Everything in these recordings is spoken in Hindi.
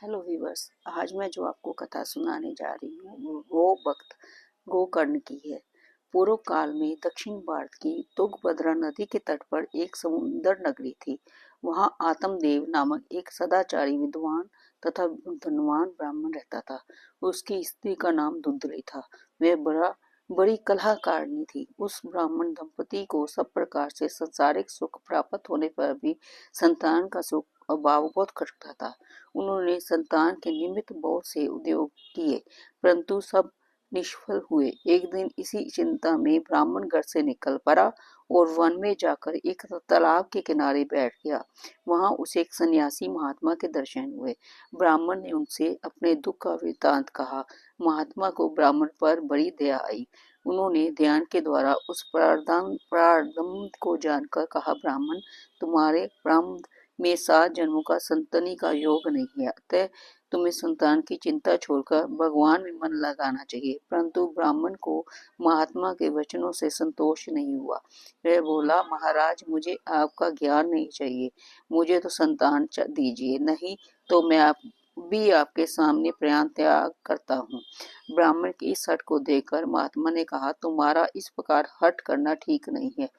Hello viewers. आज मैं जो आपको कथा सुनाने जा रही हूँ वो वक्त गोकर्ण की है। पूर्व काल में दक्षिण भारत की तुंगभद्रा नदी के तट पर एक समुद्र नगरी थी। वहां आत्मदेव नामक एक सदाचारी विद्वान तथा धनवान ब्राह्मण रहता था। उसकी स्त्री का नाम धुंधली था। वह बड़ी कलहकारिणी थी। उस ब्राह्मण दंपति को सब प्रकार से संसारिक सुख प्राप्त होने पर भी संतान का सुख अभाव बहुत खटकता था। उन्होंने संतान के निमित्त बहुत से उद्योग किए, परंतु सब निष्फल हुए। एक दिन इसी चिंता में ब्राह्मण घर से निकल पड़ा और वन में जाकर एक तालाब के किनारे बैठ गया। वहां उसे एक सन्यासी महात्मा के दर्शन हुए। ब्राह्मण ने उनसे अपने दुख का वृतांत कहा। महात्मा को ब्राह्मण पर बड़ी दया आई। उन्होंने ध्यान के द्वारा उस प्रारब्ध को जानकर कहा, ब्राह्मण, तुम्हारे प्रारब्ध में 7 जन्मों का संतति का योग नहीं है, अतः तुम्हें संतान की चिंता छोड़कर भगवान में मन लगाना चाहिए। परंतु ब्राह्मण को महात्मा के वचनों से संतोष नहीं हुआ। वह बोला, महाराज, मुझे आपका ज्ञान नहीं चाहिए, मुझे तो संतान दीजिए, नहीं तो मैं भी आपके सामने प्राण त्याग करता हूँ। ब्राह्मण की इस हट को देखकर महात्मा ने कहा, तुम्हारा इस प्रकार हट करना ठीक नहीं है।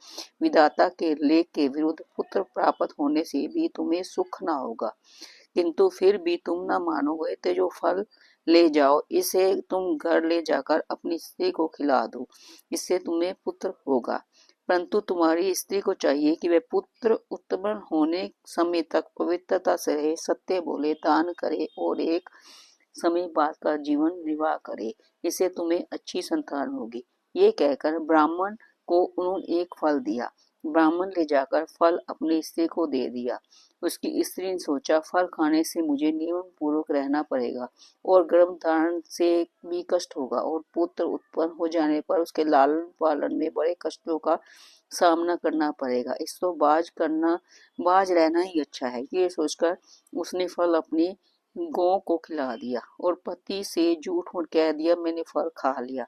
विधाता के लेख के विरुद्ध पुत्र प्राप्त होने से भी तुम्हें सुख न होगा, किंतु फिर भी तुम न मानोगे तो जो फल ले जाओ, इसे तुम घर ले जाकर अपनी स्त्री को खिला दो, इससे तुम्हें पुत्र होगा। परंतु तुम्हारी स्त्री को चाहिए कि वह पुत्र उत्पन्न होने समय तक पवित्रता से रहे, सत्य बोले, दान करे और एक समय बाद का जीवन निर्वाह करे, इससे तुम्हें अच्छी संतान होगी। ये कहकर ब्राह्मण को उन्होंने एक फल दिया। ब्राह्मण ले जाकर फल अपनी स्त्री को दे दिया। उसकी स्त्री ने सोचा, फल खाने से मुझे नियम पूर्वक रहना पड़ेगा और गर्भ धारण से भी कष्ट होगा और पुत्र उत्पन्न हो जाने पर उसके लालन पालन में बड़े कष्टों का सामना करना पड़ेगा। इसको बाज रहना ही अच्छा है। ये सोचकर उसने फल अपनी गौ को खिला दिया और पति से झूठ मूठ कह दिया, मैंने फल खा लिया।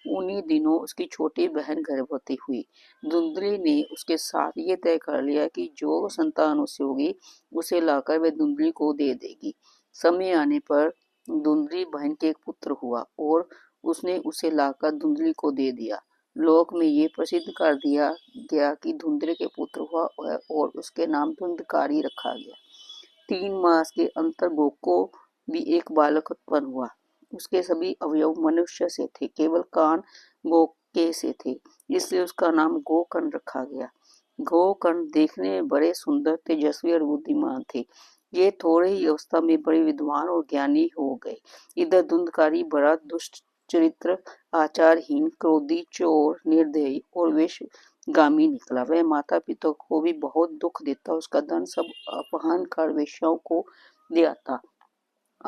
उन्हीं दिनों उसकी छोटी बहन गर्भवती हुई। धुंधली ने उसके साथ ये तय कर लिया कि जो संतान उससे होगी उसे लाकर वह धुंधली को दे देगी। समय आने पर धुंधली बहन के एक पुत्र हुआ और उसने उसे लाकर धुंधली को दे दिया। लोक में ये प्रसिद्ध कर दिया गया कि धुंधली के पुत्र हुआ और उसके नाम धुंधकारी रखा गया। 3 मास के अंतर गो को भी एक बालक उत्पन्न हुआ। उसके सभी अवयव मनुष्य से थे, केवल कान गो के से थे, इसलिए उसका नाम गोकर्ण रखा गया। गोकर्ण देखने में बड़े सुंदर, तेजस्वी और बुद्धिमान थे। ये थोड़े ही अवस्था में बड़े विद्वान और ज्ञानी हो गए। इधर धुंधकारी बड़ा दुष्ट चरित्र, आचारहीन, क्रोधी, चोर, निर्दयी और वेश्यागामी निकला। वह माता पिता को भी बहुत दुख देता, उसका धन सब अपहरण कर वेश्याओं को दे आता।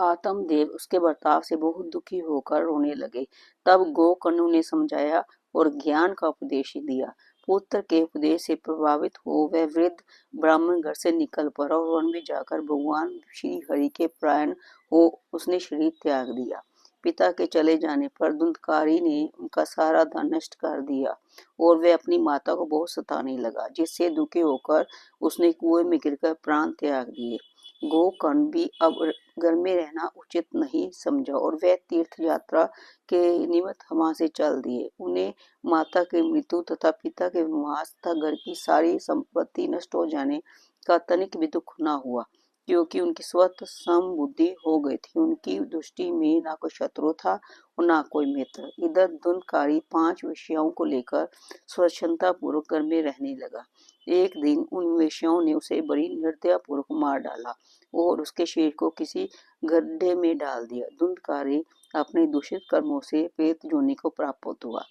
आत्मदेव उसके बर्ताव से बहुत दुखी होकर रोने लगे। तब गोकर्ण ने समझाया और ज्ञान का उपदेश दिया। पुत्र के उपदेश से प्रभावित हो वह वृद्ध ब्राह्मण घर से निकल पड़ा और वन में जाकर भगवान श्री हरि के प्राण हो उसने शरीर त्याग दिया। पिता के चले जाने पर धुंधकारी ने उनका सारा धन नष्ट कर दिया और वह अपनी माता को बहुत सताने लगा, जिससे दुखी होकर उसने कुएं में गिरकर प्राण त्याग दिए। गोकर्ण भी अब घर में रहना उचित नहीं समझा और वह तीर्थ यात्रा के निमित्त वहां से चल दिए। उन्हें माता की मृत्यु तथा पिता के वनवास तथा घर की सारी संपत्ति नष्ट हो जाने का तनिक भी दुख न हुआ, क्योंकि उनकी स्वतः समबुद्धि हो गई थी। उनकी दृष्टि में ना कोई शत्रु था और ना कोई मित्र। इधर धुंधकारी 5 वेश्याओं को लेकर स्वच्छंदता पूर्वक घर में रहने लगा। एक दिन उन वेश्याओं ने उसे बड़ी निर्दयता पूर्वक मार डाला और उसके शरीर को किसी गड्ढे में डाल दिया। धुंधकारी अपने दूषित कर्मों से प्रेत योनि को प्राप्त हुआ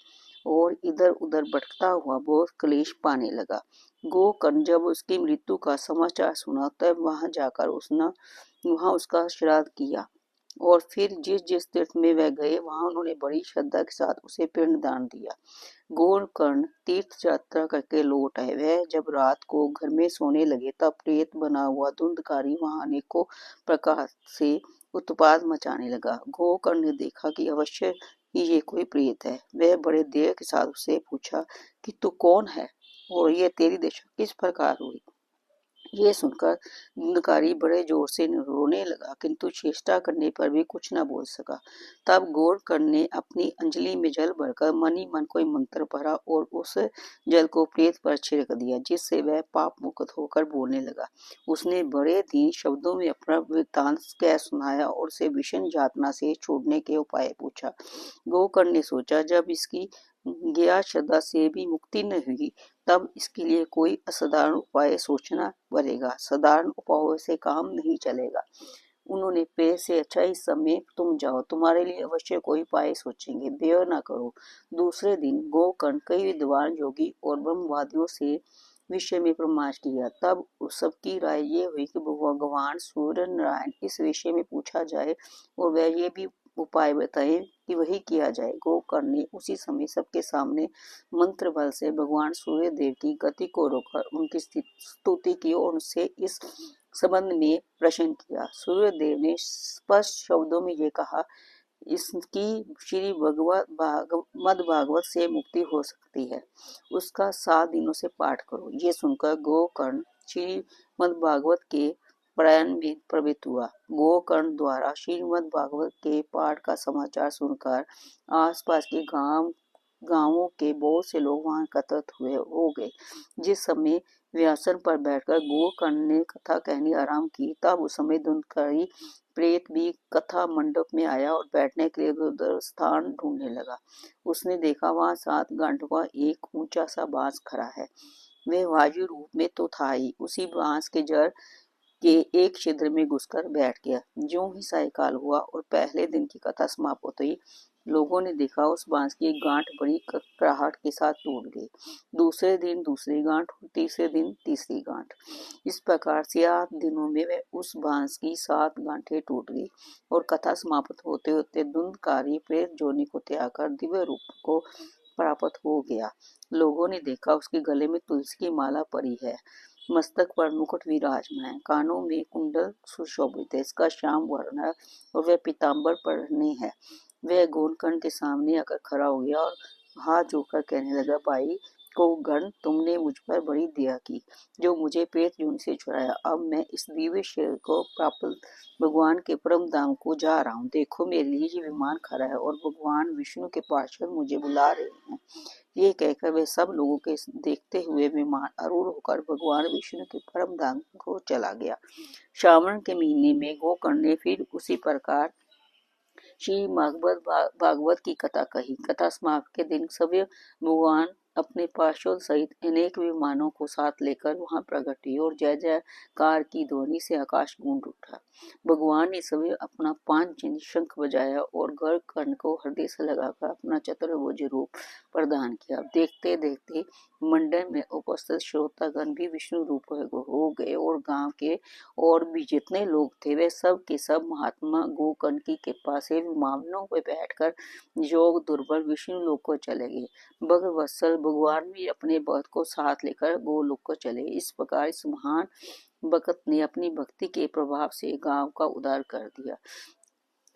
और इधर उधर भटकता हुआ बहुत क्लेश पाने लगा। गोकर्ण जब उसकी मृत्यु का समाचार सुना तब वहां जाकर वहां उसका श्राद्ध किया और फिर जिस जिस तीर्थ में वह गए वहां उन्होंने बड़ी श्रद्धा के साथ उसे पिंडदान दिया। गोकर्ण तीर्थ यात्रा करके लौट आए। वह जब रात को घर में सोने लगे तब प्रेत बना हुआ धुंधकारी वहां अनेकों प्रकार से उत्पात मचाने लगा। गोकर्ण ने देखा कि अवश्य ही ये कोई प्रेत है। वह बड़े देर के साथ उससे पूछा कि तू कौन है और ये तेरी दशा किस प्रकार हुई। ये सुनकर धुंधकारी बड़े जोर से रोने लगा, किंतु चेष्टा करने पर भी कुछ न बोल सका। तब गोवर्धन ने अपनी अंजलि में जल भरकर मन ही मन कोई मंत्र पढ़ा और उस जल को प्रेत पर छिड़क दिया, जिससे वह पाप मुक्त होकर बोलने लगा। उसने बड़े दीन शब्दों में अपना वृत्तांत कह सुनाया और उसे भीषण यातना से छोड़ने के उपाय पूछा। गोकर्ण ने सोचा, जब इसकी ज्ञा श्रद्धा से भी मुक्ति न हुई, तब इसके लिए कोई असाधारण उपाय सोचना पड़ेगा। साधारण उपायों से काम नहीं चलेगा। उन्होंने पे से अच्छा, इस समय तुम जाओ, तुम्हारे लिए अवश्य कोई उपाय सोचेंगे, देर न करो। दूसरे दिन गोकर्ण कई विद्वान योगी और ब्रह्मवादियों से विषय में परामर्श किया। तब सबकी राय ये हुई कि भगवान सूर्य नारायण इस विषय में पूछा जाए और वह ये भी उपाय बताए कि वही किया जाए। गोकर्ण ने उसी समय सबके सामने मंत्र बल से भगवान सूर्य देव की गति को रोककर उनकी स्तुति की और उनसे इस संबंध में प्रश्न किया। सूर्य देव ने स्पष्ट शब्दों में ये कहा, इसकी श्री मद भागवत से मुक्ति हो सकती है, उसका 7 दिनों से पाठ करो। ये सुनकर गोकर्ण श्रीमद् भागवत के पारायण में प्रवृत्त हुआ। गोकर्ण द्वारा श्रीमद् भागवत के पाठ का समाचार सुनकर आसपास के गांवों के बहुत से लोग वहां एकत्रित हो गए। जिस समय व्यासन पर बैठकर गोकर्ण ने कथा कहनी आरंभ की, तब उस समय धुंधकारी प्रेत भी कथा मंडप में आया और बैठने के लिए उधर स्थान ढूंढने लगा। उसने देखा वहां 7 गांठों का एक ऊंचा सा बांस खड़ा है। वह वायु रूप में तो था ही, उसी बांस के जड़ के एक छिद्र में घुसकर बैठ गया। ज्यों ही सायकाल हुआ और पहले दिन की कथा समाप्त हुई, लोगों ने देखा उस बांस की एक गांठ बड़ी कड़ाहट के साथ टूट गई। दूसरे दिन दूसरी गांठ और तीसरे दिन तीसरी गांठ। इस प्रकार से 8 दिनों में वह उस बांस की 7 गांठें टूट गई और कथा समाप्त होते होते धुंधकारी प्रेत जोनि को त्याग कर दिव्य रूप को प्राप्त हो गया। लोगों ने देखा उसके गले में तुलसी की माला पड़ी है, मस्तक पर मुकुट विराजमान है, कानों में कुंडल सुशोभित है, इसका श्याम वर्ण है और वह पीताम्बर पहने है। वह गोकर्ण के सामने आकर खड़ा हो गया और हाथ जोड़कर कहने लगा, भाई गोकर्ण, तुमने मुझ पर बड़ी दया की, जो मुझे प्रेत योनि से छुड़ाया। अब मैं इस दिव्य शरीर को प्राप्त भगवान के परम धाम को जा रहा हूँ। देखो, मेरे लिए ये विमान खड़ा है और भगवान विष्णु के पार्षद मुझे बुला रहे हैं। ये कहकर वे सब लोगों के देखते हुए विमान आरूढ़ होकर भगवान विष्णु के परम धाम को चला गया। श्रावण के महीने में गोकर्ण ने फिर उसी प्रकार श्री भागवत की कथा कही। कथा समाप्ति के दिन सभी भगवान अपने पार्षद सहित अनेक विमानों को साथ लेकर वहां प्रकट हुए और जय जयकार की ध्वनि से आकाश गूंज उठा। भगवान ने सभी अपना 5 चिन्ह शंख बजाया और गोकर्ण को हृदय से लगाकर अपना चतुर्भुज रूप प्रदान किया। देखते देखते मंडल में उपस्थित श्रोतागण भी विष्णु रूप हो गए और गांव के और भी जितने लोग थे वे सब के सब महात्मा गोकर्ण की कृपा से विमानों में बैठकर योग दुर्बल विष्णु लोक को चले गए। भगवत्सल भगवान भी अपने भक्त को साथ लेकर गोलोक को चले। इस प्रकार इस महान भक्त ने अपनी भक्ति के प्रभाव से गांव का उद्धार कर दिया।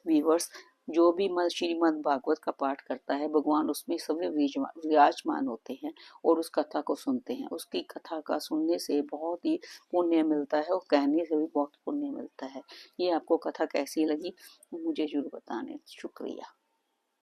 व्यूअर्स, जो भी श्रीमद् भागवत का पाठ करता है, भगवान उसमें सभी विराजमान होते हैं और उस कथा को सुनते हैं। उसकी कथा का सुनने से बहुत ही पुण्य मिलता है और कहने से भी बहुत पुण्य मिलता है। ये आपको कथा कैसी लगी मुझे जरूर बताने। शुक्रिया।